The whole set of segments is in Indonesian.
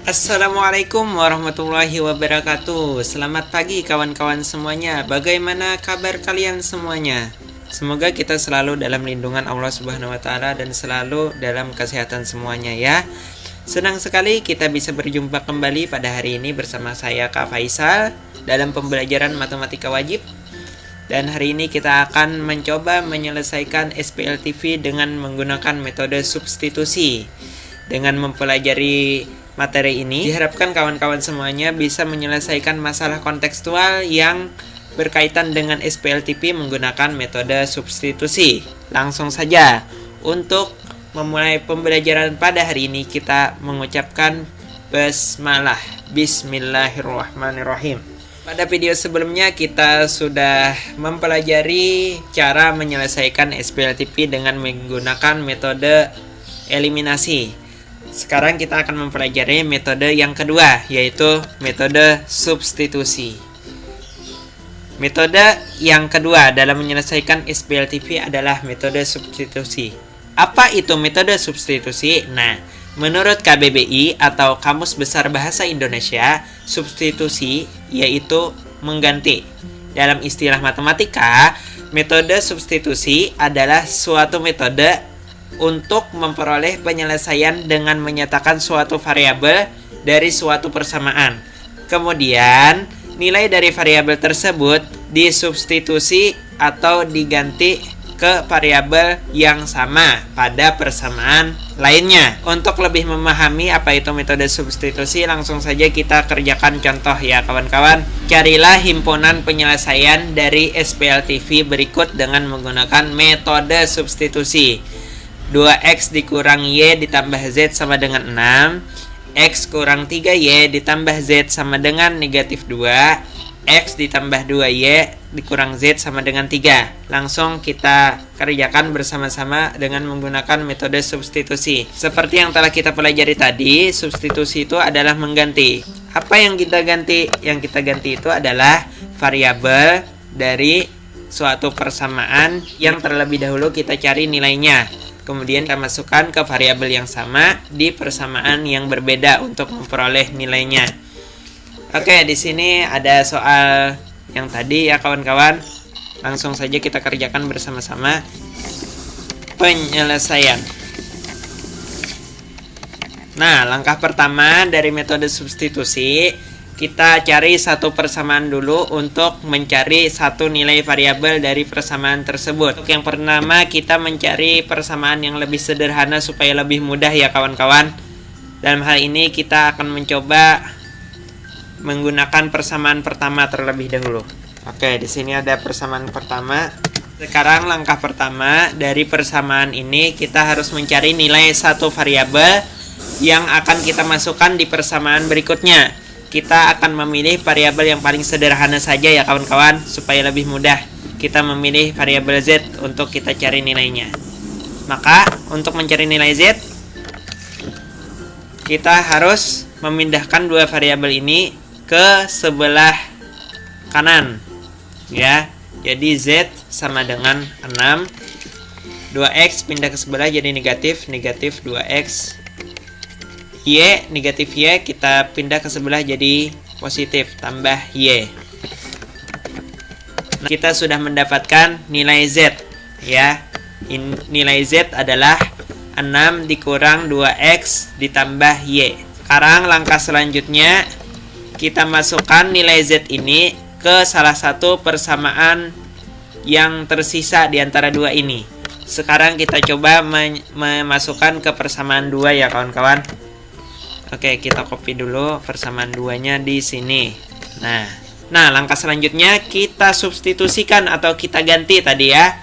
Assalamualaikum warahmatullahi wabarakatuh. Selamat pagi kawan-kawan semuanya. Bagaimana kabar kalian semuanya? Semoga kita selalu dalam lindungan Allah Subhanahu wa taala dan selalu dalam kesehatan semuanya ya. Senang sekali kita bisa berjumpa kembali pada hari ini bersama saya Kak Faisal dalam pembelajaran matematika wajib. Dan hari ini kita akan mencoba menyelesaikan SPLTV dengan menggunakan metode substitusi. Dengan mempelajari materi ini, diharapkan kawan-kawan semuanya bisa menyelesaikan masalah kontekstual yang berkaitan dengan SPLTV menggunakan metode substitusi. Langsung saja, untuk memulai pembelajaran pada hari ini kita mengucapkan basmalah. Bismillahirrahmanirrahim. Pada video sebelumnya kita sudah mempelajari cara menyelesaikan SPLTV dengan menggunakan metode eliminasi. Sekarang kita akan mempelajari metode yang kedua, yaitu metode substitusi. Metode yang kedua dalam menyelesaikan SPLTV adalah metode substitusi. Apa itu metode substitusi? Nah, menurut KBBI atau Kamus Besar Bahasa Indonesia, substitusi yaitu mengganti. Dalam istilah matematika, metode substitusi adalah suatu metode untuk memperoleh penyelesaian dengan menyatakan suatu variabel dari suatu persamaan. Kemudian, nilai dari variabel tersebut disubstitusi atau diganti ke variabel yang sama pada persamaan lainnya. Untuk lebih memahami apa itu metode substitusi, langsung saja kita kerjakan contoh ya kawan-kawan. Carilah himpunan penyelesaian dari SPLTV berikut dengan menggunakan metode substitusi. 2x dikurang y ditambah z sama dengan 6, x kurang 3y ditambah z sama dengan negatif 2, x ditambah 2y dikurang z sama dengan 3. Langsung kita kerjakan bersama-sama dengan menggunakan metode substitusi. Seperti yang telah kita pelajari tadi, substitusi itu adalah mengganti. Apa yang kita ganti? Yang kita ganti itu adalah variabel dari suatu persamaan yang terlebih dahulu kita cari nilainya. Kemudian kita masukkan ke variabel yang sama di persamaan yang berbeda untuk memperoleh nilainya. Oke, di sini ada soal yang tadi ya kawan-kawan. Langsung saja kita kerjakan bersama-sama. Penyelesaian. Nah, langkah pertama dari metode substitusi, kita cari satu persamaan dulu untuk mencari satu nilai variabel dari persamaan tersebut. Untuk yang pertama, kita mencari persamaan yang lebih sederhana supaya lebih mudah ya kawan-kawan. Dalam hal ini kita akan mencoba menggunakan persamaan pertama terlebih dahulu. Oke, di sini ada persamaan pertama. Sekarang langkah pertama dari persamaan ini, kita harus mencari nilai satu variabel yang akan kita masukkan di persamaan berikutnya. Kita akan memilih variabel yang paling sederhana saja ya kawan-kawan, supaya lebih mudah. Kita memilih variabel z untuk kita cari nilainya. Maka untuk mencari nilai z, kita harus memindahkan dua variabel ini ke sebelah kanan ya. Jadi z sama dengan 6, 2x pindah ke sebelah jadi negatif 2x, y negatif y kita pindah ke sebelah jadi positif tambah y. Nah, kita sudah mendapatkan nilai z ya. Nilai z adalah 6 dikurang 2x ditambah y. Sekarang langkah selanjutnya, kita masukkan nilai z ini ke salah satu persamaan yang tersisa di antara dua ini. Sekarang kita coba memasukkan ke persamaan 2 ya kawan-kawan. Oke, kita copy dulu persamaan 2-nya di sini. Nah, langkah selanjutnya kita substitusikan atau kita ganti tadi ya.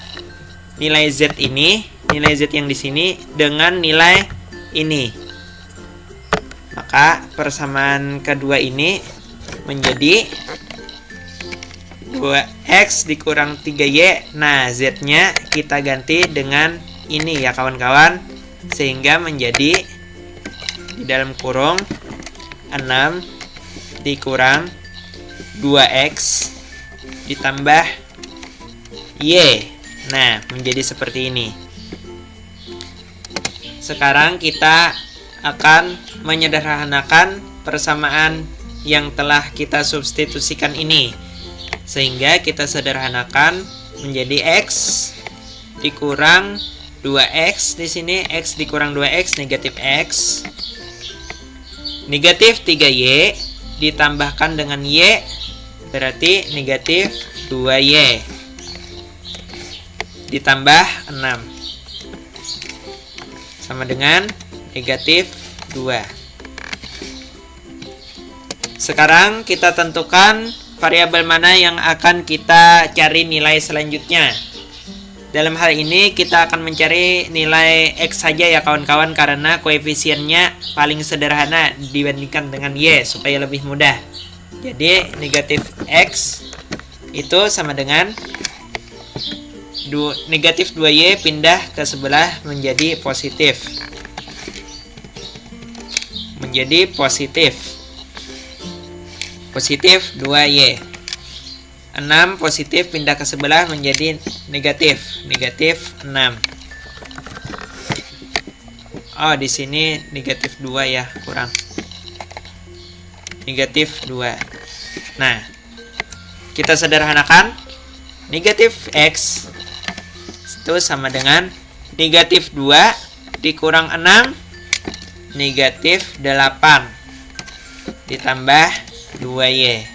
Nilai z ini, nilai z yang di sini dengan nilai ini. Maka persamaan kedua ini menjadi 2x dikurang 3y. Nah, z-nya kita ganti dengan ini ya kawan-kawan. Sehingga menjadi di dalam kurung 6 dikurang 2x ditambah y. Nah, menjadi seperti ini. Sekarang kita akan menyederhanakan persamaan yang telah kita substitusikan ini. Sehingga kita sederhanakan menjadi X dikurang 2X di sini, X dikurang 2X negatif X. Negatif 3Y ditambahkan dengan Y berarti negatif 2Y ditambah 6 sama dengan negatif 2. Sekarang kita tentukan variabel mana yang akan kita cari nilai selanjutnya. Dalam hal ini kita akan mencari nilai X saja ya kawan-kawan, karena koefisiennya paling sederhana dibandingkan dengan Y supaya lebih mudah. Jadi negatif X itu sama dengan negatif 2Y pindah ke sebelah menjadi positif. Menjadi positif 2Y. 6 positif pindah ke sebelah menjadi negatif 6. Oh, di sini negatif 2 ya, kurang. Negatif 2. Nah, kita sederhanakan. Negatif X itu sama dengan negatif 2 dikurang 6 negatif 8 ditambah 2Y.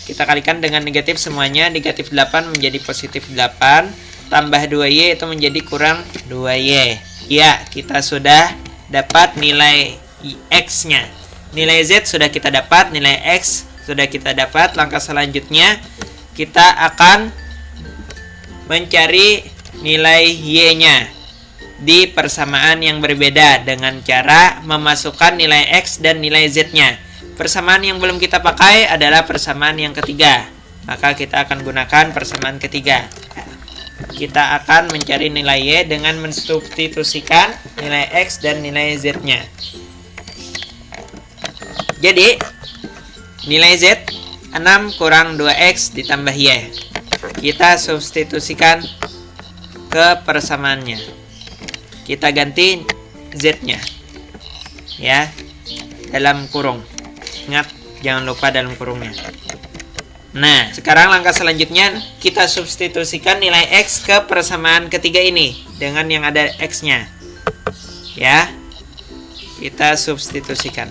Kita kalikan dengan negatif semuanya. Negatif 8 menjadi positif 8. Tambah 2Y itu menjadi kurang 2Y. Ya, kita sudah dapat nilai X-nya. Nilai Z sudah kita dapat. Nilai X sudah kita dapat. Langkah selanjutnya kita akan mencari nilai Y-nya di persamaan yang berbeda dengan cara memasukkan nilai X dan nilai Z-nya. Persamaan yang belum kita pakai adalah persamaan yang ketiga. Maka kita akan gunakan persamaan ketiga. Kita akan mencari nilai Y dengan mensubstitusikan nilai X dan nilai Z-nya. Jadi, nilai Z 6 kurang 2X ditambah Y. Kita substitusikan ke persamaannya. Kita ganti Z-nya. Ya, dalam kurung. Ingat, jangan lupa dalam kurungnya. Nah, sekarang langkah selanjutnya kita substitusikan nilai X ke persamaan ketiga ini dengan yang ada X-nya. Ya, kita substitusikan.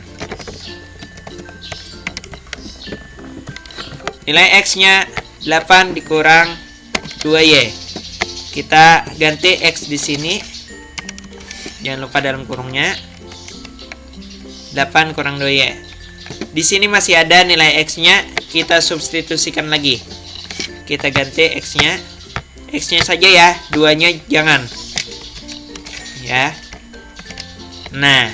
Nilai X-nya 8 dikurang 2Y. Kita ganti X di sini. Jangan lupa dalam kurungnya. 8 kurang 2Y. Di sini masih ada nilai X-nya, kita substitusikan lagi. Kita ganti X-nya. X-nya saja ya, 2-nya jangan. Ya. Nah,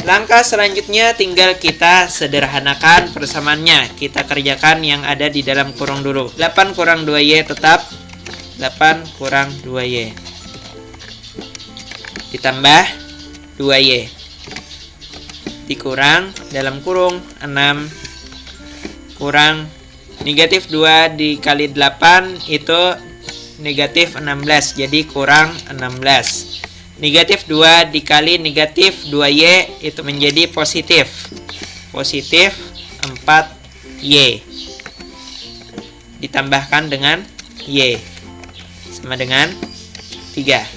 langkah selanjutnya tinggal kita sederhanakan persamaannya. Kita kerjakan yang ada di dalam kurung dulu. 8 kurang 2Y tetap 8 kurang 2Y. Ditambah 2Y. Dikurang dalam kurung 6 kurang negatif 2 dikali 8 itu negatif 16, jadi kurang 16. Negatif 2 dikali negatif 2Y itu menjadi positif 4Y ditambahkan dengan Y sama dengan 3.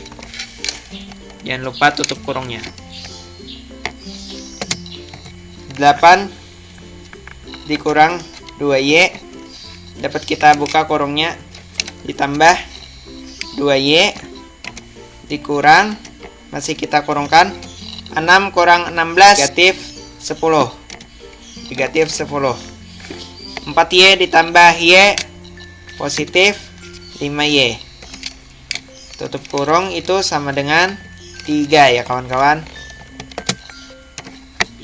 Jangan lupa tutup kurungnya. 8 dikurang 2Y dapat kita buka kurungnya, ditambah 2Y dikurang, masih kita kurungkan, 6 kurang 16 negatif 10. 4Y ditambah Y positif 5Y. Tutup kurung itu sama dengan 3 ya kawan-kawan.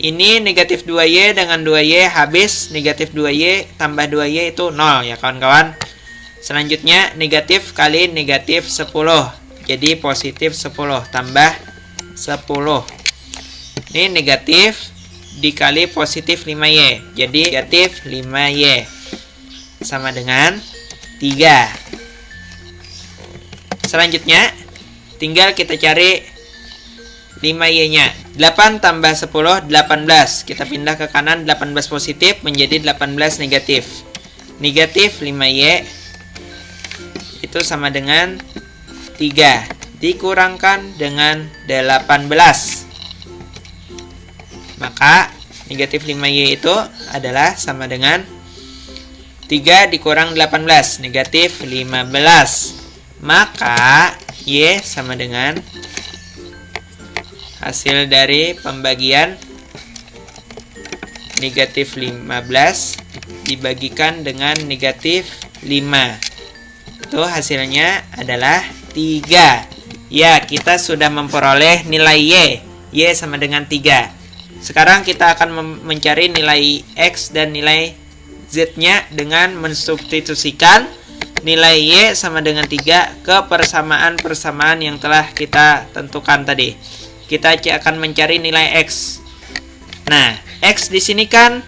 Ini negatif 2Y dengan 2Y habis. Negatif 2Y tambah 2Y itu 0 ya kawan-kawan. Selanjutnya negatif kali negatif 10. Jadi positif 10 tambah 10. Ini negatif dikali positif 5Y. Jadi negatif 5Y. Sama dengan 3. Selanjutnya tinggal kita cari 5Y-nya. 8 tambah 10, 18. Kita pindah ke kanan, 18 positif menjadi 18 negatif. Negatif 5Y itu sama dengan 3. Dikurangkan dengan 18. Maka negatif 5Y itu adalah sama dengan 3 dikurang 18, negatif 15. Maka Y sama dengan hasil dari pembagian negatif 15 dibagikan dengan negatif 5. Itu hasilnya adalah 3. Ya, kita sudah memperoleh nilai Y. Y sama dengan 3. Sekarang kita akan mencari nilai X dan nilai Z-nya dengan mensubstitusikan nilai Y sama dengan 3 ke persamaan-persamaan yang telah kita tentukan tadi. Kita akan mencari nilai X. Nah, X di sini kan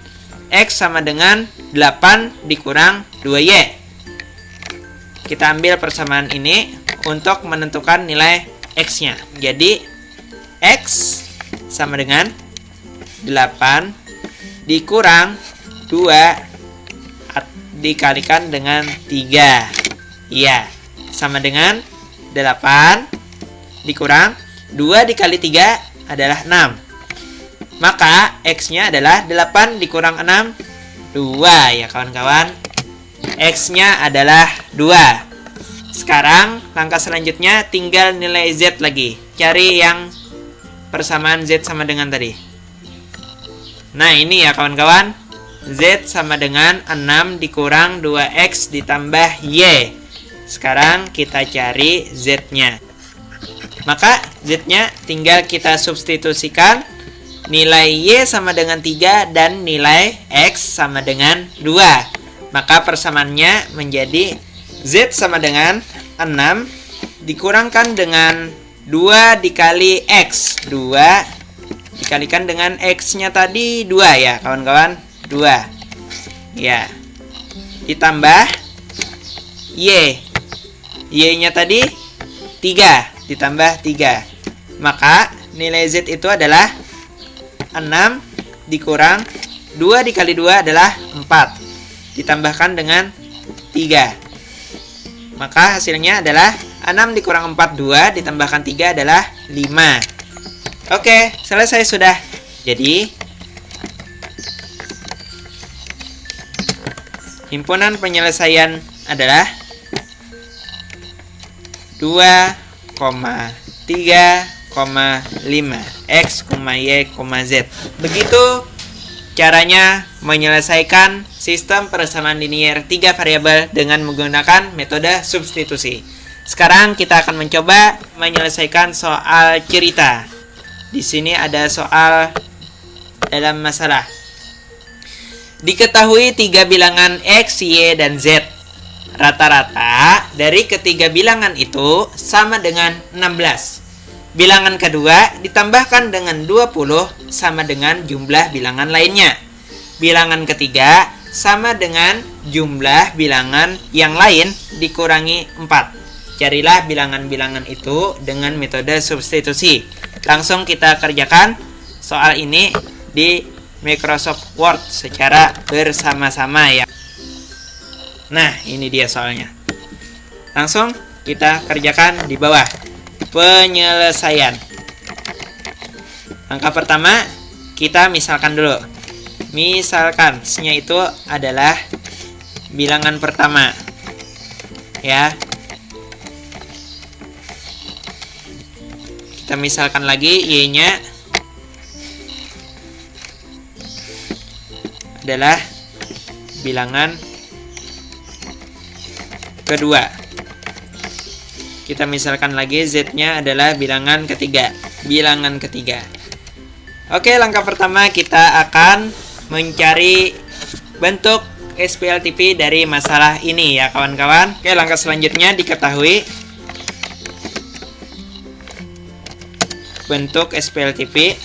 X sama dengan 8 dikurang 2Y. Kita ambil persamaan ini untuk menentukan nilai X-nya. Jadi, X sama dengan 8 dikurang 2 dikalikan dengan 3. Iya, sama dengan 8 dikurang 2 dikali 3 adalah 6. Maka X-nya adalah 8 dikurang 6, 2 ya kawan-kawan. X-nya adalah 2. Sekarang langkah selanjutnya tinggal nilai Z lagi. Cari yang persamaan Z sama dengan tadi. Nah, ini ya kawan-kawan. Z sama dengan 6 dikurang 2X ditambah Y. Sekarang kita cari Z-nya. Maka Z-nya tinggal kita substitusikan. Nilai Y sama dengan 3 dan nilai X sama dengan 2. Maka persamaannya menjadi Z sama dengan 6 dikurangkan dengan 2 dikali X. 2 dikalikan dengan X-nya tadi 2 ya kawan-kawan. 2. Ya. Ditambah Y. Y-nya tadi 3 ditambah 3. Maka nilai Z itu adalah 6 dikurang 2 dikali 2 adalah 4. Ditambahkan dengan 3. Maka hasilnya adalah 6 dikurang 4, 2. Ditambahkan 3 adalah 5. Oke, selesai sudah. Jadi, himpunan penyelesaian adalah 2,3,5 X, Y, Z. Begitu caranya menyelesaikan sistem persamaan linier 3 variabel dengan menggunakan metode substitusi. Sekarang kita akan mencoba menyelesaikan soal cerita. Di sini ada soal dalam masalah. Diketahui 3 bilangan X, Y, dan Z. Rata-rata dari ketiga bilangan itu sama dengan 16. Bilangan kedua ditambahkan dengan 20 sama dengan jumlah bilangan lainnya. Bilangan ketiga sama dengan jumlah bilangan yang lain dikurangi 4. Carilah bilangan-bilangan itu dengan metode substitusi. Langsung kita kerjakan soal ini di Microsoft Word secara bersama-sama ya. Nah, ini dia soalnya. Langsung kita kerjakan di bawah. Penyelesaian. Langkah pertama, kita misalkan dulu. Misalkan S-nya itu adalah bilangan pertama. Ya. Kita misalkan lagi Y-nya adalah bilangan kedua. Kita misalkan lagi Z-nya adalah bilangan ketiga. Bilangan ketiga. Oke, langkah pertama kita akan mencari bentuk SPLTP dari masalah ini ya kawan-kawan. Oke, langkah selanjutnya diketahui bentuk SPLTP.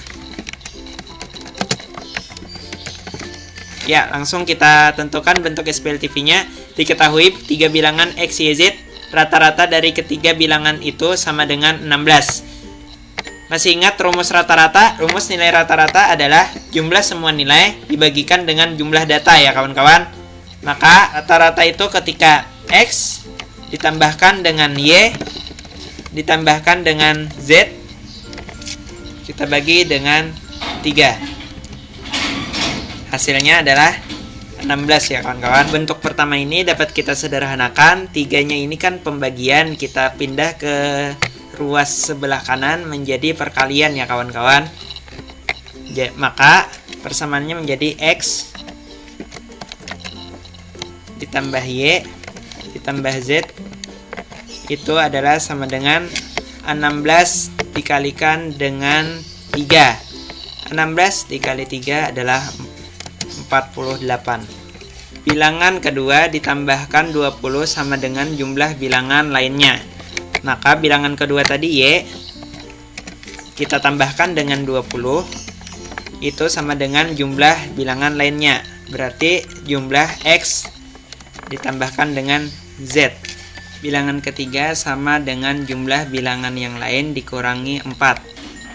Ya, langsung kita tentukan bentuk SPLTP-nya. Diketahui 3 bilangan X, Y, Z. Rata-rata dari ketiga bilangan itu sama dengan 16. Masih ingat rumus rata-rata? Rumus nilai rata-rata adalah jumlah semua nilai dibagikan dengan jumlah data ya kawan-kawan. Maka rata-rata itu ketika X ditambahkan dengan Y ditambahkan dengan Z, kita bagi dengan 3. Hasilnya adalah 16 ya kawan-kawan. Bentuk pertama ini dapat kita sederhanakan. 3-nya ini kan pembagian, kita pindah ke ruas sebelah kanan menjadi perkalian ya kawan-kawan. Maka persamaannya menjadi X ditambah Y ditambah Z itu adalah sama dengan 16 dikalikan dengan 3. 16 dikali 3 adalah 48. Bilangan kedua ditambahkan 20 sama dengan jumlah bilangan lainnya. Maka bilangan kedua tadi Y kita tambahkan dengan 20 itu sama dengan jumlah bilangan lainnya. Berarti jumlah X ditambahkan dengan Z. Bilangan ketiga sama dengan jumlah bilangan yang lain dikurangi 4.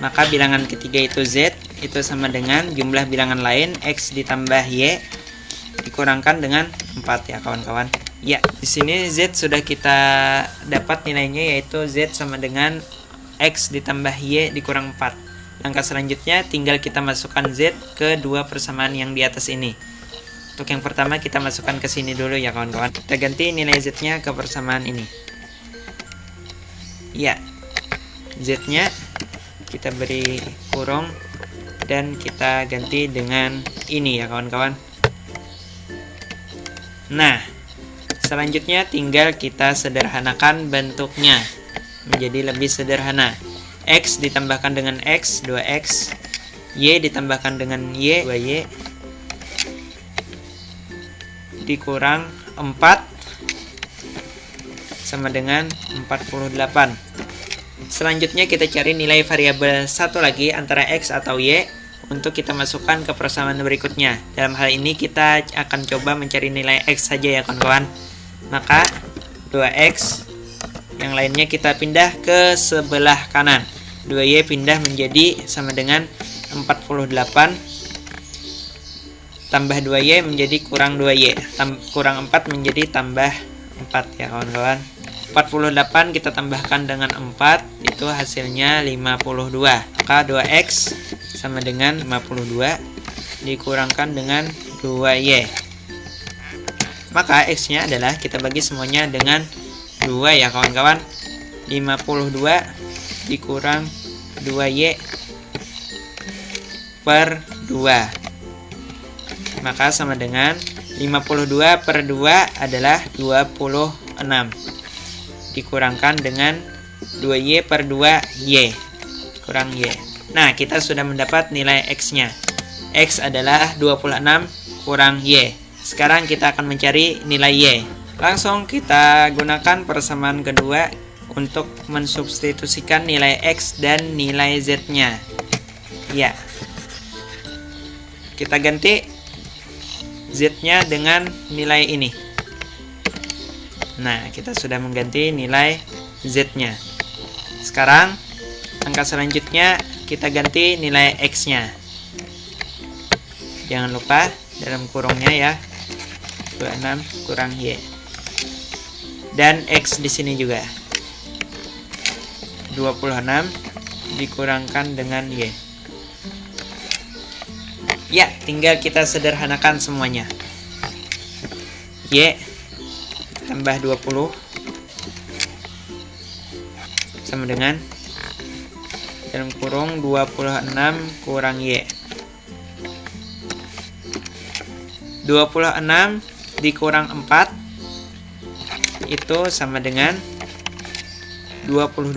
Maka bilangan ketiga itu Z itu sama dengan jumlah bilangan lain X ditambah Y dikurangkan dengan 4 ya kawan-kawan. Ya, di sini Z sudah kita dapat nilainya, yaitu Z sama dengan X ditambah Y dikurang 4. Langkah selanjutnya tinggal kita masukkan Z ke dua persamaan yang di atas ini. Untuk yang pertama kita masukkan ke sini dulu ya kawan-kawan. Kita ganti nilai Z-nya ke persamaan ini. Ya, Z-nya kita beri kurung dan kita ganti dengan ini ya kawan-kawan. Nah, selanjutnya tinggal kita sederhanakan bentuknya menjadi lebih sederhana. X ditambahkan dengan X, 2X. Y ditambahkan dengan Y, 2Y. Dikurang 4 sama dengan 48. Selanjutnya kita cari nilai variabel satu lagi antara X atau Y untuk kita masukkan ke persamaan berikutnya. Dalam hal ini kita akan coba mencari nilai X saja ya kawan-kawan. Maka 2X yang lainnya kita pindah ke sebelah kanan. 2Y pindah menjadi sama dengan 48 tambah 2Y menjadi kurang 2Y, kurang 4 menjadi tambah 4 ya kawan-kawan. 48 kita tambahkan dengan 4 itu hasilnya 52. Maka 2X sama dengan 52 dikurangkan dengan 2Y. Maka X-nya adalah kita bagi semuanya dengan 2 ya kawan-kawan. 52 dikurang 2Y per 2. Maka sama dengan 52 per 2 adalah 26. Dikurangkan dengan 2Y per 2Y kurang Y. Nah, kita sudah mendapat nilai X-nya. X adalah 26 kurang Y. Sekarang kita akan mencari nilai Y. Langsung kita gunakan persamaan kedua untuk mensubstitusikan nilai X dan nilai Z-nya. Ya. Kita ganti Z-nya dengan nilai ini. Nah, kita sudah mengganti nilai Z-nya. Sekarang, langkah selanjutnya kita ganti nilai X-nya. Jangan lupa dalam kurungnya ya. 26 kurang Y. Dan X di sini juga. 26 dikurangkan dengan Y. Ya, tinggal kita sederhanakan semuanya. Y tambah 20 sama dengan dalam kurung 26 kurang Y. 26 dikurang 4 itu sama dengan 22.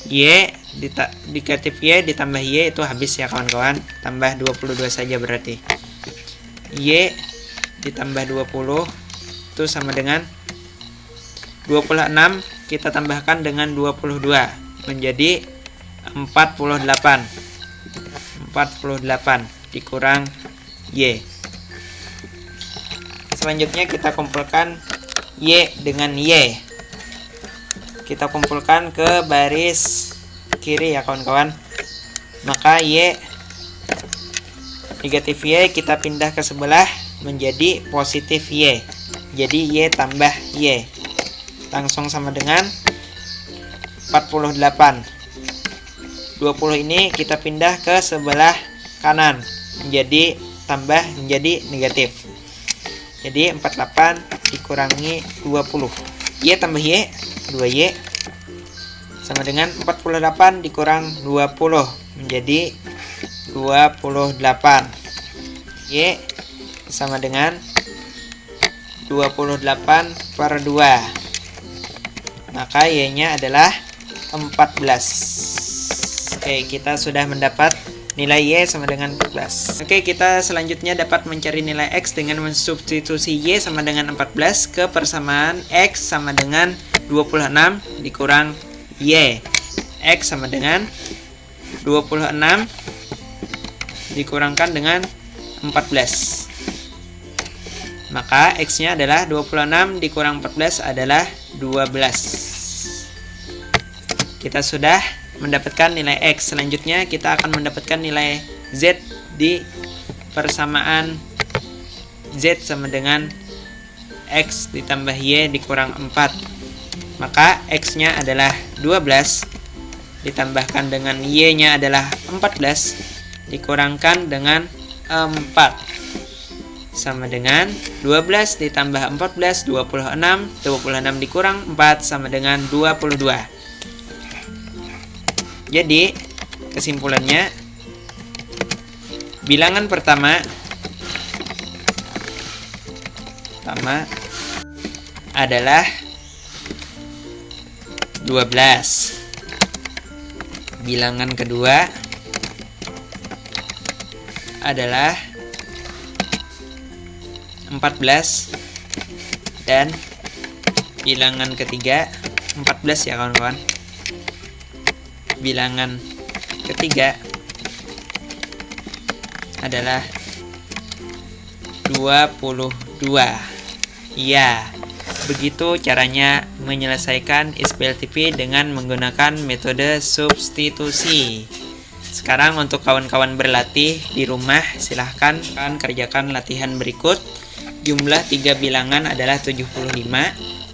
Y negatif Y ditambah Y itu habis ya kawan-kawan. Tambah 22 saja berarti. Y ditambah 20 itu sama dengan 26 kita tambahkan dengan 22 menjadi 48. 48 dikurang Y. Selanjutnya kita kumpulkan Y dengan Y. Kita kumpulkan ke baris kiri ya kawan-kawan. Maka Y, negatif Y kita pindah ke sebelah menjadi positif Y. Jadi Y tambah Y. Langsung sama dengan 48. 20 ini kita pindah ke sebelah kanan menjadi tambah menjadi negatif. Jadi 48 dikurangi 20. Y tambah Y, 2Y sama dengan 48 dikurang 20 menjadi 28. Y sama dengan 28 per 2. Maka Y-nya adalah 14. Oke, kita sudah mendapat nilai Y sama dengan 14. Oke, kita selanjutnya dapat mencari nilai X dengan mensubstitusi Y sama dengan 14 ke persamaan X sama dengan 26 dikurang Y. X sama dengan 26 dikurangkan dengan 14. Maka X-nya adalah 26 dikurang 14 adalah 12. Kita sudah mendapatkan nilai X. Selanjutnya kita akan mendapatkan nilai Z di persamaan Z sama dengan X ditambah Y dikurang 4. Maka X-nya adalah 12 ditambahkan dengan Y-nya adalah 14 dikurangkan dengan 4 sama dengan 12 ditambah 14 26 dikurang 4 sama dengan 22. Jadi kesimpulannya, bilangan pertama adalah 12. Bilangan kedua adalah 14 dan bilangan ketiga 14 ya kawan-kawan. Bilangan ketiga adalah 22. Ya, begitu caranya menyelesaikan SPLTP dengan menggunakan metode substitusi. Sekarang untuk kawan-kawan berlatih di rumah, silahkan kerjakan latihan berikut. Jumlah 3 bilangan adalah 75.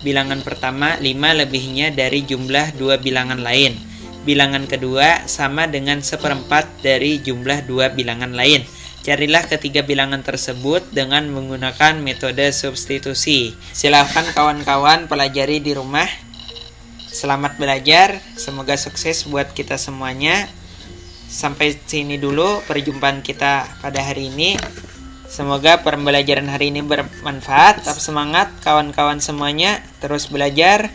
Bilangan pertama 5 lebihnya dari jumlah 2 bilangan lain. Bilangan kedua sama dengan 1/4 dari jumlah 2 bilangan lain. Carilah ketiga bilangan tersebut dengan menggunakan metode substitusi. Silahkan kawan-kawan pelajari di rumah. Selamat belajar, semoga sukses buat kita semuanya. Sampai sini dulu perjumpaan kita pada hari ini. Semoga pembelajaran hari ini bermanfaat. Tetap semangat kawan-kawan semuanya. Terus belajar,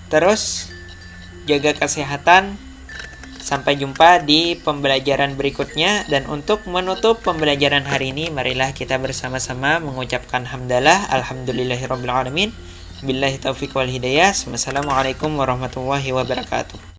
terus jaga kesehatan. Sampai jumpa di pembelajaran berikutnya. Dan untuk menutup pembelajaran hari ini, marilah kita bersama-sama mengucapkan hamdalah alhamdulillahirabbil alamin. Billahi taufiq wal hidayah. Wassalamualaikum warahmatullahi wabarakatuh.